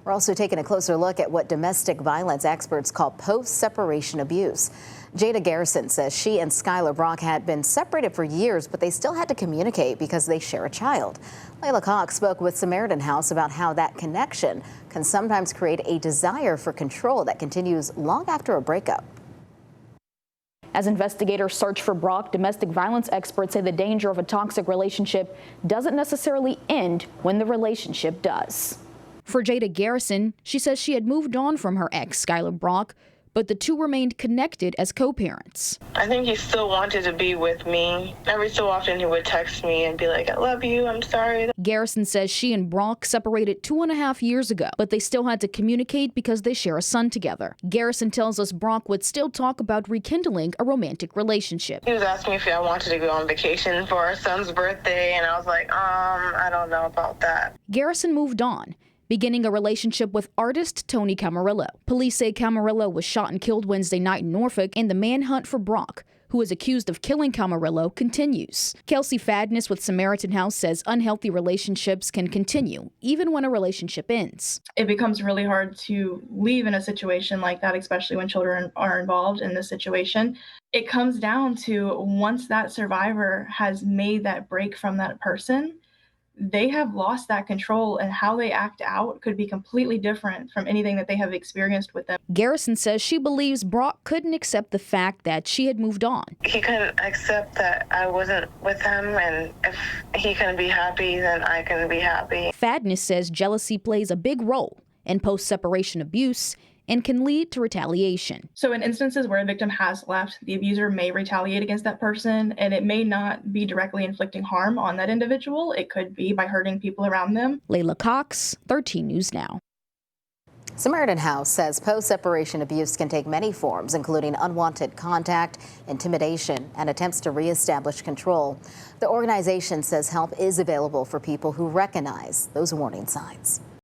We're also taking a closer look at what domestic violence experts call post-separation abuse. Jada Garrison says she and Skylar Brock had been separated for years, but they still had to communicate because they share a child. Layla Cox spoke with Samaritan House about how that connection can sometimes create a desire for control that continues long after a breakup. As investigators search for Brock, domestic violence experts say the danger of a toxic relationship doesn't necessarily end when the relationship does. For Jada Garrison, she says she had moved on from her ex, Skylar Brock, but the two remained connected as co-parents. I think he still wanted to be with me. Every so often he would text me and be like, I love you, I'm sorry. Garrison says she and Brock separated 2.5 years ago, but they still had to communicate because they share a son together. Garrison tells us Brock would still talk about rekindling a romantic relationship. He was asking me if I wanted to go on vacation for our son's birthday, and I was like, I don't know about that. Garrison moved on, beginning a relationship with artist Tony Camarillo. Police say Camarillo was shot and killed Wednesday night in Norfolk, and the manhunt for Brock, who is accused of killing Camarillo, continues. Kelsey Fadness with Samaritan House says unhealthy relationships can continue, even when a relationship ends. It becomes really hard to leave in a situation like that, especially when children are involved in this situation. It comes down to once that survivor has made that break from that person, they have lost that control, and how they act out could be completely different from anything that they have experienced with them. Garrison says she believes Brock couldn't accept the fact that she had moved on. He couldn't accept that I wasn't with him, and if he can be happy, then I can be happy. Fadness says jealousy plays a big role in post-separation abuse and can lead to retaliation. So in instances where a victim has left, the abuser may retaliate against that person, and it may not be directly inflicting harm on that individual. It could be by hurting people around them. Layla Cox, 13 News Now. Samaritan House says post-separation abuse can take many forms, including unwanted contact, intimidation, and attempts to reestablish control. The organization says help is available for people who recognize those warning signs.